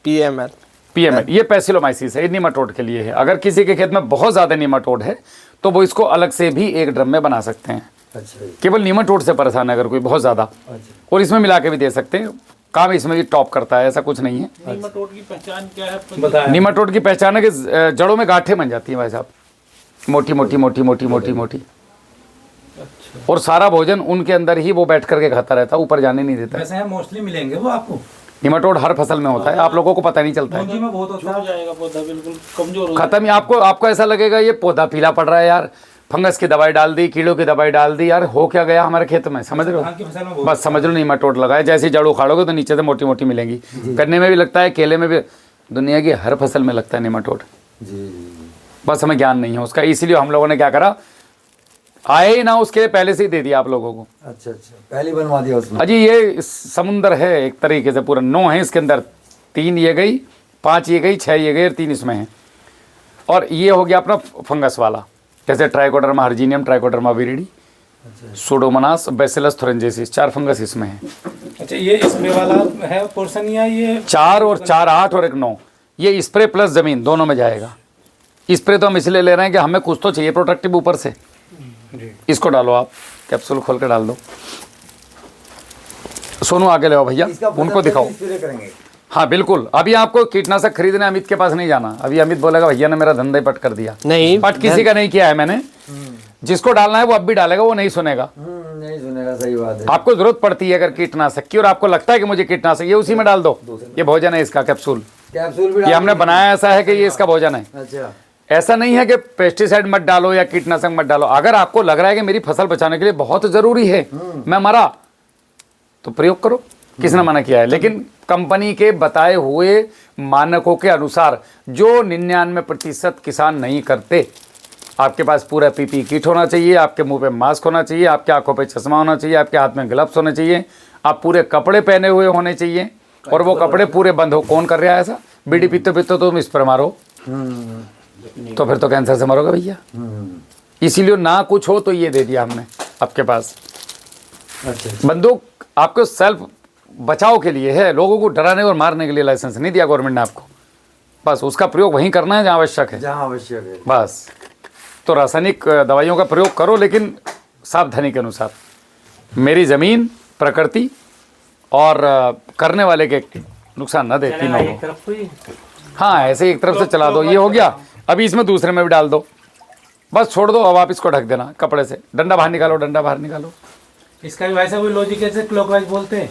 पीएमएल। पीएमएल, ये पैसिलोमाइसिस है, नीमाटोड के लिए है। अगर किसी के खेत में बहुत ज़्यादा नीमाटोड है तो वो इसको अलग से भी एक ड्रम में बना सकते हैं। अच्छा केवल नीमाटोड से परेशान है अगर कोई बहुत ज़्यादा, और इसमें मिला के भी दे सकते हैं, काम इसमें भी टॉप करता है, ऐसा कुछ नहीं है। नीमाटोड की पहचान क्या है? नीमाटोड की पहचान है कि जड़ों में गांठें बन जाती हैं भाई साहब, मोटी मोटी मोटी मोटी मोटी मोटी, और सारा भोजन उनके अंदर ही वो बैठ करके खाता रहता है, ऊपर जाने नहीं देता है। वैसे मोस्टली मिलेंगे वो आपको, नीमाटोड हर फसल में होता है, आप लोगों को पता नहीं चलता है। पूंजी में बहुत होता है। जाएगा पौधा बिल्कुल कमजोर हो खत्म ही। आपको ऐसा लगेगा ये पौधा पीला पड़ रहा है यार, फंगस की दवाई डाल दी, कीड़ों की दवाई डाल दी, यार हो क्या गया हमारे खेत में, समझ रहे धान की फसल में हो? बहुत बस समझ लो नीमाटोड लगा है। जैसे जड़ उखाड़ोगे तो नीचे से मोटी मोटी मिलेंगी, गन्ने में भी लगता है, केले में भी, दुनिया की हर फसल में लगता है नीमाटोड। जी। बस हमें ज्ञान नहीं है उसका, इसीलिए हम लोगों ने क्या करा, आए ही ना उसके पहले से ही दे दिया आप लोगों को। अच्छा, पहले बनवा दिया उसमें। अजी ये समुंदर है एक तरीके से, पूरा 9 है इसके अंदर, 3 ये गई, 5 ये गई, 6 ये गई और 3 इसमें है। और ये हो गया अपना फंगस वाला, जैसे Trichoderma harzianum, Trichoderma viride, Pseudomonas, Bacillus thuringiensis, 4 fungus इसमें है। अच्छा, ये स्प्रे वाला है पोर्शन या ये 4 और 4 8 और 1 9, ये स्प्रे प्लस जमीन दोनों में जाएगा। स्प्रे तो हम इसलिए ले रहे हैं कि हमें कुछ तो चाहिए प्रोटेक्टिव ऊपर से। इसको डालो आप, कैप्सूल खोल के डाल दो। सोनू आगे ले आओ भैया, इसका उनको दिखाओ। स्प्रे करेंगे। हाँ बिल्कुल, अभी आपको कीटनाशक खरीदने अमित के पास नहीं जाना। अभी अमित बोलेगा भैया ने मेरा धंधा ही पट कर दिया। नहीं, पट किसी का नहीं किया है मैंने, जिसको डालना है वो अब भी डालेगा, वो नहीं सुनेगा। नहीं सुनेगा, सही बात है। आपको जरूरत पड़ती है अगर कीटनाशक की, और आपको लगता है कि मुझे कीटनाशक, ये उसी में डाल दो। ये भोजन है इसका, कैप्सूल, कैप्सूल भी ये हमने बनाया ऐसा है कि ये इसका भोजन है। अच्छा, ऐसा नहीं है कि पेस्टिसाइड मत डालो या कीटनाशक मत डालो। अगर आपको लग रहा है कि मेरी फसल बचाने के लिए बहुत जरूरी है, मैं मरा, तो प्रयोग करो, किसने मना किया है। लेकिन कंपनी के बताए हुए मानकों के अनुसार, जो 99% किसान नहीं करते। आपके पास पूरा पीपी किट होना चाहिए, आपके मुंह पे मास्क होना चाहिए, आपके आंखों पे चश्मा होना चाहिए, आपके हाथ में ग्लव्स होने चाहिए, आप पूरे कपड़े पहने हुए होने चाहिए, और वो कपड़े पूरे बंद हो। कौन कर रहा है ऐसा? बीड़ी पीते पीते तुम इस पर मारो तो फिर तो कैंसर से मरोगे भैया। इसीलिए ना कुछ हो तो ये दे दिया हमने आपके पास। अच्छा, बंदूक आपको सेल्फ बचाव के लिए है, लोगों को डराने और मारने के लिए लाइसेंस नहीं दिया गवर्नमेंट ने आपको। बस उसका प्रयोग वहीं करना है जहाँ आवश्यक है, जहाँ आवश्यक है। बस। तो रासायनिक दवाइयों का प्रयोग करो, लेकिन सावधानी के अनुसार। मेरी ज़मीन, प्रकृति और करने वाले के नुकसान न दे, तीनों को। हाँ ऐसे एक तरफ से चला दो, ये हो गया। अभी इसमें दूसरे में भी डाल दो, बस छोड़ दो। अब आप इसको ढक देना कपड़े से। डंडा बाहर निकालो, डंडा बाहर निकालो। इसका भी वैसा कोई लॉजिक है क्लॉकवाइज बोलते हैं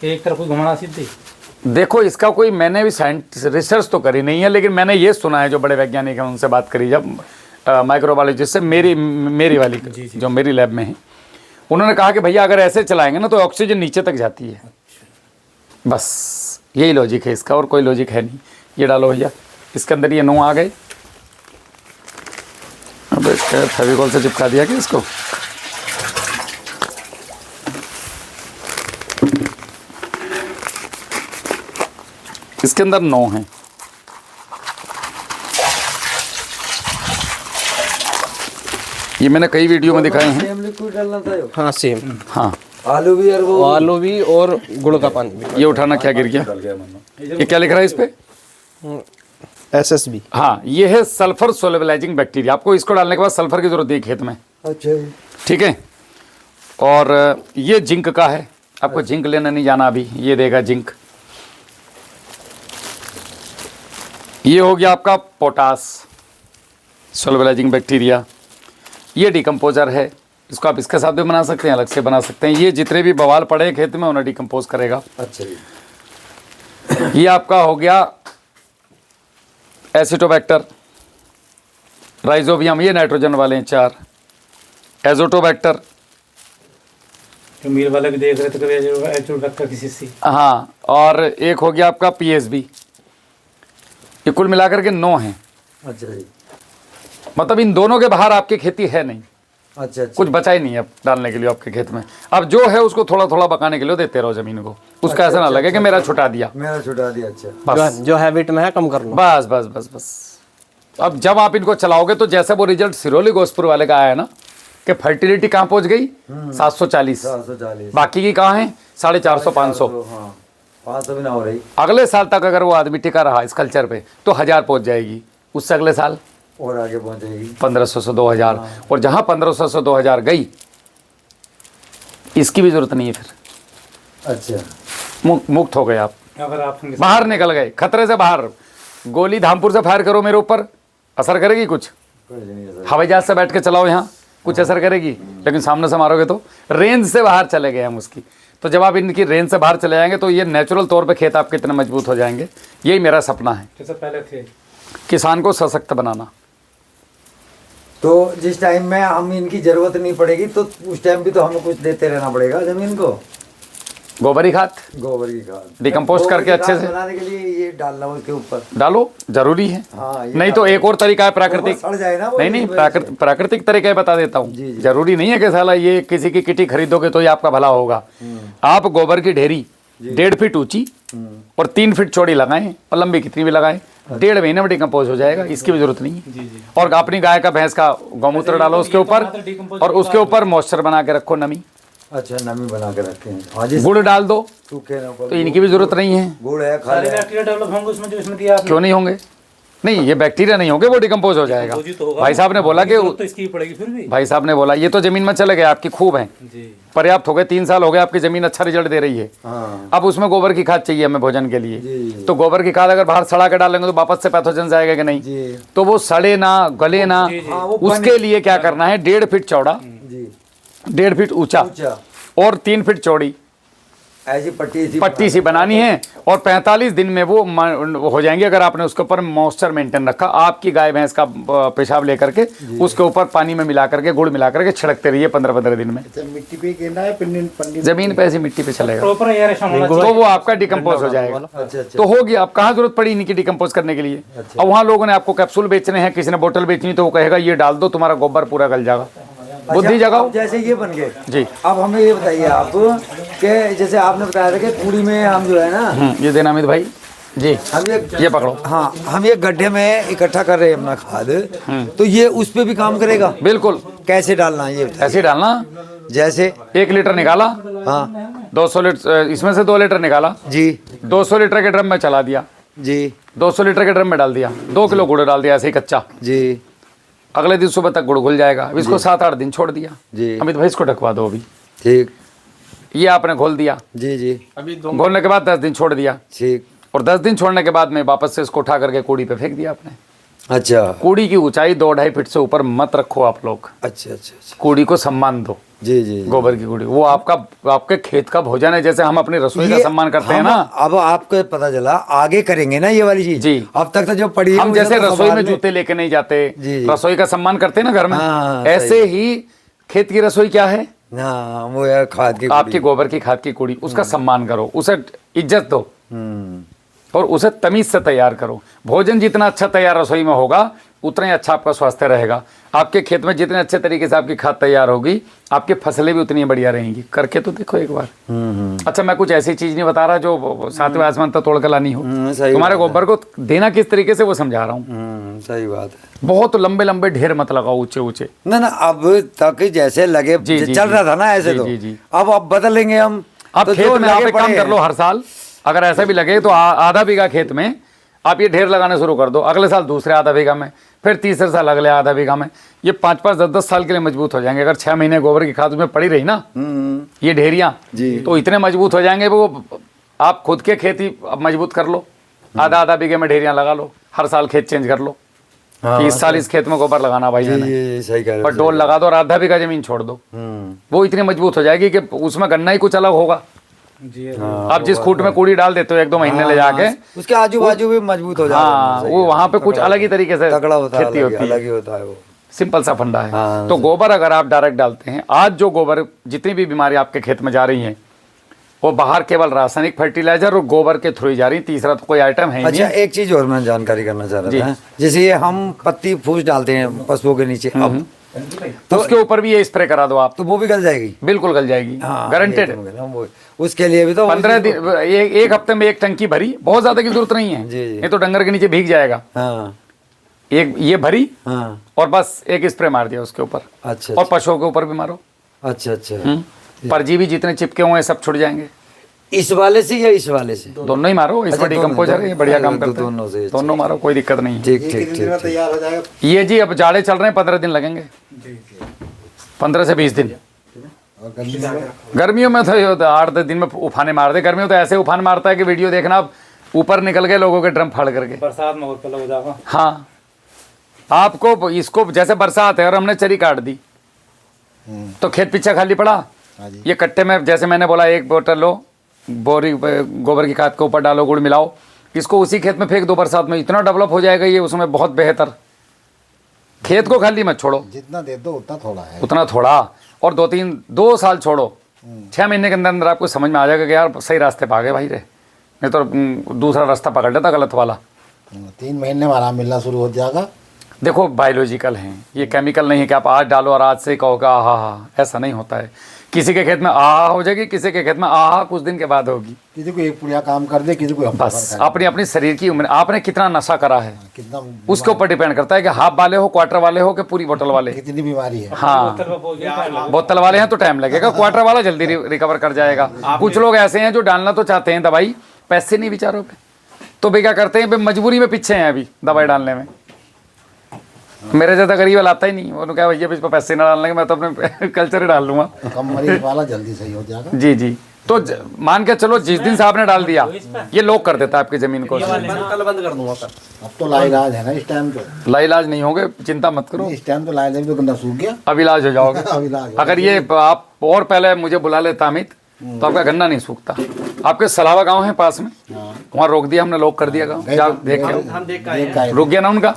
कि एक तरफ को घुमाना सीधी? देखो इसका कोई, मैंने भी रिसर्च तो करी नहीं है, लेकिन मैंने ये सुना है जो बड़े वैज्ञानिक हैं उनसे बात करी जब माइक्रोबायोलॉजिस्ट से, मेरी वाली जो मेरी लैब में है, उन्होंने कहा कि भैया अगर ऐसे चलाएंगे ना तो ऑक्सीजन नीचे तक जाती है। बस यही लॉजिक है इसका, और कोई लॉजिक है नहीं। ये डालो भैया, इसके अंदर ये 9 आ गए। अब फेविकॉल से चिपका दिया कि इसको। इसके अंदर 9 हैं। ये मैंने कई वीडियो में दिखाए हैं। सेम लिक्विड डालना था यो? हाँ सेम, हाँ आलू भी और वो आलू भी और गुड़ का पानी भी। ये उठाना, क्या गिर गया? ये क्या लिख रहा है इस पे? SSB। हाँ ये है सल्फर सोलेबलाइजिंग बैक्टीरिया। आपको इसको डालने के बाद सल्फर की जरूरत है खेत में, अच्छा ठीक है। और ये जिंक का है, आपको जिंक लेना नहीं जाना अभी, ये देगा जिंक। ये हो गया आपका पोटास सोलेबलाइजिंग बैक्टीरिया। ये डिकम्पोजर है, इसको आप इसके साथ भी बना सकते हैं, अलग से बना सकते हैं। ये जितने भी बवाल पड़े हैं खेत में उन्हें डिकम्पोज करेगा। अच्छा जी। ये आपका हो गया एसिटोबैक्टर, राइजोबियम, ये नाइट्रोजन वाले हैं 4। एजोटोबैक्टर, जो मील वाले भी देख रहे थे कभी एजोटोबैक्टर किसी से। हाँ, और एक हो गया आपका PSB। ये कुल मिलाकर के 9 हैं। अच्छा जी। मतलब इन दोनों के बाहर आपकी खेती है नहीं, अच्छा कुछ बचा ही नहीं है अब डालने के लिए आपके खेत में। अब जो है उसको थोड़ा थोड़ा पकाने के लिए देते रहो जमीन को, उसका ऐसा ना लगे कि मेरा छुटा दिया। मेरा छुटा दिया। अच्छा बस जो हैबिट में है कम करना। बस बस बस बस। अब जब आप इनको चलाओगे तो जैसे वो रिजल्ट सिरोली गोसपुर वाले का आया ना कि फर्टिलिटी कहाँ पहुंच गई 740, 740, बाकी की कहाँ है 450, 500। हाँ 500 भी ना हो रही। अगले साल तक अगर वो आदमी टिका रहा इस कल्चर पे तो 1000 पहुंच जाएगी, उससे अगले साल और आगे पहुंचेगी 1500 से 2000। और जहाँ 1500 से 2000 गई, इसकी भी जरूरत नहीं है फिर। अच्छा मुक्त हो गए आप, अगर आप बाहर निकल गए खतरे से बाहर। गोली धामपुर से फायर करो मेरे ऊपर, असर करेगी कुछ? हवाई जहाज से बैठ के चलाओ यहाँ, कुछ असर करेगी? लेकिन सामने से मारोगे तो रेंज से बाहर चले गए हम उसकी। तो जब आप इनकी रेंज से बाहर चले जाएंगे तो ये नेचुरल तौर पे खेत आपके इतने मजबूत हो जाएंगे। यही मेरा सपना है, जैसे पहले थे, किसान को सशक्त बनाना। तो जिस टाइम में हम इनकी जरूरत नहीं पड़ेगी तो उस टाइम भी तो हमें कुछ देते रहना पड़ेगा जमीन को। गोबरी खाद गोबर की खाद डिकम्पोस्ट करके गोबर की अच्छे खाद से बनाने के लिए ये डालना उसके ऊपर डालो, जरूरी है। हाँ, ये नहीं तो एक और तरीका है प्राकृतिक। सड़ जाए ना वो नहीं नहीं, इस वजह से। प्राकृतिक तरीका बता देता हूँ। जी, जी। जरूरी नहीं है कि साला ये किसी की किटी खरीदोगे तो ये आपका भला होगा। आप गोबर की ढेरी 1.5 फीट ऊंची और 3 फीट चौड़ी लगाएं और लंबी कितनी भी लगाएं, 1.5 महीने में डिकम्पोज हो जाएगा। इसकी भी जरूरत नहीं है। और अपनी गाय का भैंस का गौमूत्र डालो उसके ऊपर, और उसके ऊपर मॉइस्चर बना के रखो, नमी। अच्छा नमी बना के रखे हैं। हाँ जी। गुड़ डाल दो सूखे ना तो इनकी भी जरूरत नहीं है। गुड़ है खा सारे ले। बैक्टीरिया डेवलप होंगे उसमें जो इसमें दिया आपने। क्यों नहीं होंगे? नहीं, ये बैक्टीरिया नहीं होंगे, वो डिकम्पोज हो जाएगा। तो होगा। भाई साहब ने बोला कि तो इसकी पड़ेगी फिर भी। भाई साहब ने बोला ये तो जमीन में चले गए, आपकी खूब है, जी पर्याप्त हो गए, 3 साल हो गए, आपकी जमीन अच्छा रिजल्ट दे रही है। हाँ अब उसमें गोबर की खाद चाहिए हमें भोजन के लिए, जी। तो गोबर की खाद अगर बाहर सड़ा के डालेंगे तो वापस से पैथोजन जाएगा कि नहीं? जी। तो वो सड़े ना, गले ना, हाँ, वो उसके लिए क्या करना है, 1.5 फीट चौड़ा, जी 1.5 फीट ऊंचा ऊंचा और 3 फीट चौड़ी ऐसी पट्टी सी बनानी है। और 45 दिन में वो हो जाएंगे अगर आपने उसके ऊपर मॉइस्चर मेंटेन रखा। आपकी गाय भैंस का पेशाब लेकर के उसके ऊपर पानी में मिला करके, गुड़ मिला करके छिड़कते रहिए 15-15 दिन में। मिट्टी पे गिरना है जमीन पे ऐसी मिट्टी पे चलेगा प्रॉपर एयरेशन होना चाहिए। तो वो आपका डिकम्पोज हो जाएगा। अच्छा अच्छा तो हो गया। अब कहाँ जरूरत पड़ी इनकी डिकम्पोज करने के लिए? अब वहाँ लोगों ने आपको कैप्सूल बेचने हैं, किसी ने बोतल बेचनी, तो वो कहेगा ये डाल दो, तुम्हारा गोबर पूरा गल जाएगा। बुद्धि जगाओ। अब जैसे ये बन गए जी। अब हमें ये बताइए आप कि जैसे आपने बताया था कि पूरी में हम जो है ना ये देना अमित भाई जी, हम ये पकड़ो। हाँ हम एक गड्ढे में इकट्ठा कर रहे हैं अपना खाद, तो ये उस पे भी काम करेगा? बिल्कुल कैसे डालना है ये बताइए। ऐसे ही डालना। जैसे 1 लीटर निकाला, हाँ 200 लीटर, इसमें से 2 लीटर निकाला, जी 200 लीटर के ड्रम में चला दिया, जी 200 लीटर के ड्रम में डाल दिया, 2 किलो गुड़ डाल दिया ऐसे ही कच्चा। जी अगले दिन सुबह तक गुड़ घुल जाएगा। अब इसको 7-8 दिन छोड़ दिया। जी अमित भाई इसको ढकवा दो अभी। ठीक ये आपने घोल दिया, जी जी घोलने के बाद 10 दिन छोड़ दिया, ठीक और 10 दिन छोड़ने के बाद में वापस से इसको उठा करके कूड़ी पे फेंक दिया आपने। अच्छा कूड़ी की ऊंचाई 2-2.5 फीट से ऊपर मत रखो आप लोग। अच्छा अच्छा अच्छा कूड़ी को सम्मान दो। जी जी जी। गोबर की कूड़ी वो आपके खेत का भोजन है, जैसे हम अपनी रसोई का ये सम्मान करते हैं ना। अब आपको पता चला आगे करेंगे ना ये वाली चीज। जी। अब तक तो जो पड़ी है हम मुझे जैसे तो रसोई में संभालने- जूते लेके नहीं जाते, जी, जी। रसोई का सम्मान करते हैं ना घर में, हाँ, ऐसे सही। ही खेत की रसोई क्या है? हाँ वो है खाद की आपकी गोबर की खाद की कूड़ी, उसका सम्मान करो, उसे इज्जत दो हम्म। और उसे तमीज से तैयार करो। भोजन जितना अच्छा तैयार रसोई में होगा उतना ही अच्छा आपका स्वास्थ्य रहेगा। आपके खेत में जितने अच्छे तरीके से आपकी खाद तैयार होगी, आपकी फसलें भी उतनी बढ़िया रहेंगी। करके तो देखो एक बार। अच्छा, मैं कुछ ऐसी चीज नहीं बता रहा जो सातवें आसमान तक तोड़ कर लानी हो। सही तुम्हारे बात है। गोबर को देना किस तरीके से वो समझा रहा हूँ। सही बात है। बहुत लंबे लंबे ढेर मत लगाओ, ऊंचे ऊंचे। ना ना अब तक जैसे लगे जी, जी, चल जी। रहा था ना ऐसे जी, तो जी, जी। अब बदलेंगे हम। आप तो खेत जो में आप लगे एक काम पड़े कर लो, हैं। हर साल अगर ऐसा भी लगे तो आधा बीघा खेत में आप ये ढेर लगाने शुरू कर दो। अगले साल दूसरे आधा बीघा में, फिर तीसरे साल अगले आधा बीघा में। ये 5-5, 10-10 साल के लिए मजबूत हो जाएंगे। अगर 6 महीने गोबर की खाद उसमें पड़ी रही ना, ये ढेरियां, तो इतने मजबूत हो जाएंगे वो। आप खुद के खेती अब मजबूत कर लो, आधा बीघे में ढेरियां लगा लो, हर साल खेत चेंज कर लो कि इस साल इस खेत में गोबर लगाना भाई मैंने, ये सही कह रहे हो, और डोल लगा दो और आधा बीघा जमीन छोड़ दो। वो इतनी मजबूत हो जाएगी कि उसमें गन्ना ही कुछ अलग होगा। आप जिस खूट में कूड़ी डाल देते हो 1-2 महीने ले जाके, उसके आजू बाजू भी मजबूत हो जाता हाँ, वो वहाँ पे कुछ अलग ही तरीके से तगड़ा होता है, खेती होती अलग है। ही होता है वो। सिंपल सा फंडा है। हाँ, तो गोबर अगर आप डायरेक्ट डालते हैं, आज जो गोबर जितनी भी बीमारी आपके खेत में जा रही हैं, वो बाहर केवल रासायनिक फर्टिलाइजर और गोबर के थ्रू ही जा रही। तीसरा तो कोई आइटम है ही अच्छा, नहीं। एक चीज और मैं जानकारी करना चाह जी। रहा था। जैसे ये हम पत्ती फूस डालते हैं पशुओं के नीचे, अब तो उसके ऊपर भी ये स्प्रे करा दो आप, तो वो भी गल जाएगी। बिल्कुल गल जाएगी, गारंटेड। ये तो मैं कह रहा हूँ, उसके लिए भी तो 15 दिन, एक हफ्ते में 1 टंकी भरी, बहुत ज्यादा की जरूरत नहीं है। जी, जी। ये तो डंगर के नीचे भीग जाएगा। हाँ एक ये भरी हाँ। और बस एक स्प्रे मार दिया उसके ऊपर। अच्छा और पशुओं के ऊपर भी मारो। अच्छा अच्छा। परजीवी जितने चिपके हुए हैं सब छुट जाएंगे। इस वाले से या इस वाले से? दोनों ही मारो, इसमें अच्छा, डिकम्पोजर है, ये बढ़िया काम करते हैं। दोनों से। दोनों मारो, कोई दिक्कत नहीं है। ठीक ठीक ठीक। तैयार हो जाएगा। ये जी अब जाड़े चल रहे हैं, 15 दिन लगेंगे, 15 से 20 दिन। गर्मियों में तो 8-10 दिन में उफाने मार दे। गर्मियों तो ऐसे उफान मारता है कि वीडियो देखना, आप ऊपर निकल गए लोगों के ड्रम फाड़ करके। बरसात में और कल हो जाएगा। हाँ, आपको इसको जैसे बरसात है और हमने चरी काट दी तो खेत पीछे खाली पड़ा। ये कट्टे में जैसे मैंने बोला, 1 बोतल लो, बोरी गोबर की खाद के ऊपर डालो, गुड़ मिलाओ, इसको उसी खेत में फेंक दो। बरसात में इतना डेवलप हो जाएगा ये, उसमें बहुत बेहतर। खेत को खाली मत छोड़ो, जितना दे दो उतना थोड़ा है। उतना थोड़ा। और 2 साल छोड़ो, 6 महीने के अंदर अंदर आपको समझ में आ जाएगा कि यार सही रास्ते पे आ गए भाई रे, नहीं तो दूसरा रास्ता पकड़ लेता गलत वाला। 3 महीने में आराम मिलना शुरू हो जाएगा। देखो बायोलॉजिकल हैं ये, केमिकल नहीं है कि आप आज डालो और आज से कहोगे आहा हा, ऐसा नहीं होता है। किसी के खेत में आहा हो जाएगी, किसी के खेत में आहा कुछ दिन के बाद होगी। किसी को एक पुड़िया काम कर दे, किसी को बस अपनी अपनी शरीर की उम्र, आपने कितना नशा करा है कितना उसके ऊपर डिपेंड करता है कि हाफ वाले हो, क्वार्टर वाले हो, कि पूरी बोतल वाले। कितनी बीमारी है। हाँ, बोतल वाले हैं तो टाइम लगेगा, क्वार्टर वाला जल्दी रिकवर कर जाएगा। कुछ लोग ऐसे हैं जो डालना तो चाहते हैं दवाई, पैसे नहीं बेचारों पे, तो भी क्या करते हैं, मजबूरी में पीछे हैं अभी दवाई डालने में। मेरे जैसा गरीब वाला आता ही नहीं, उन्होंने कहा भैया इस पर पैसे ना डालने के, मैं तो अपने कल्चर ही डाल लूँगा। कम मरीज वाला जल्दी सही हो जाएगा। जी जी। तो मान के चलो जिस दिन से आपने डाल दिया, ये लॉक कर देता है आपकी ज़मीन को। कल बंद कर दूंगा सर। अब तो लाइलाज है ना इस टाइम तो। लाइलाज नहीं होगे, चिंता मत करो, इस टाइम तो लाइलाज तो गंदा सूख गया। अब इलाज हो जाओगे। अब इलाज हो अगर ये आप और पहले मुझे बुला लेता अमित, तो आपका गन्ना नहीं सूखता। आपके सलावा गांव है पास में, वहाँ रोक दिया हमने, लॉक कर दिया गाँव। जाओ देख के रुक गया ना उनका,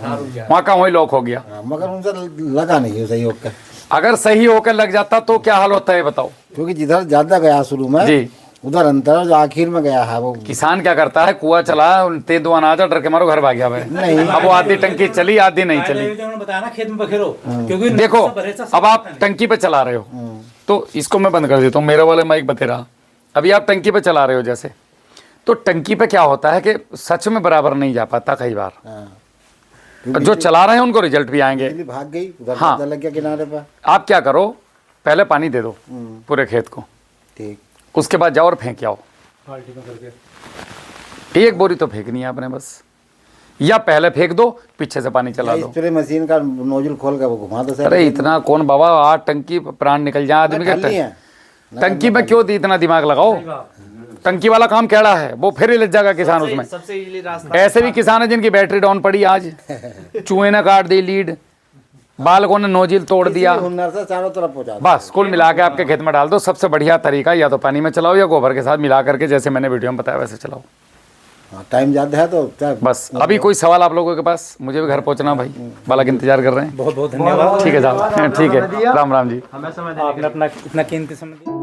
वहाँ का वही लॉक हो गया। मगर उनसे लगा नहीं है सही होकर। अगर सही होकर लग जाता तो क्या हाल होता है बताओ। क्योंकि जिधर ज्यादा गया शुरू में जी, उधर अंतर जो आखिर में गया है वो। किसान क्या करता है, कुआं चला, ते दो अनाज डर के मारो घर भाग गया भाई। नहीं। अब वो आधी टंकी चली आधी नहीं चली। उन्होंने बताया ना खेत में बखेरो, क्योंकि देखो अब आप टंकी पे चला रहे हो, तो इसको मैं बंद कर देता हूँ, मेरे वाले माइक बतेरा। अभी आप टंकी पे चला रहे हो जैसे, तो टंकी पे क्या होता है कि सच में बराबर नहीं जा पाता कई बार। जो चला रहे हैं उनको रिजल्ट भी आएंगे। भाग गई उधर, हाँ। लग गया किनारे पर। आप क्या करो, पहले पानी दे दो पूरे खेत को, ठीक। उसके बाद जाओ और फेंक आओ। 1 बोरी तो फेंकनी है आपने बस, या पहले फेंक दो पीछे से पानी चला दो। स्प्रे मशीन का नोजल खोल के वो घुमा दो सर। अरे इतना कौन बाबा, 8 टंकी प्राण निकल जाए आदमी के। टंकी में क्यों इतना दिमाग लगाओ, टंकी वाला काम केड़ा है, वो फिर ही लग जाएगा किसान उसमें। सबसे इजीली रास्ता। ऐसे भी किसान है जिनकी बैटरी डाउन पड़ी आज, चूहे ने काट दी लीड, बालकों ने नोजिल तोड़ दिया, हुनर से चारों तरफ पहुंचा। बस कुल मिला के आपके खेत में डाल दो। सबसे बढ़िया तरीका या तो पानी में चलाओ या गोबर के साथ मिला करके, जैसे मैंने वीडियो में बताया वैसे चलाओ। टाइम ज़्यादा है तो बस अभी कोई सवाल आप लोगों के पास? मुझे भी घर पहुंचना भाई, बालक इंतजार कर रहे हैं। बहुत बहुत धन्यवाद। ठीक है साहब, ठीक है, राम राम जी। आपने अपना इतना कीमती समय दिया।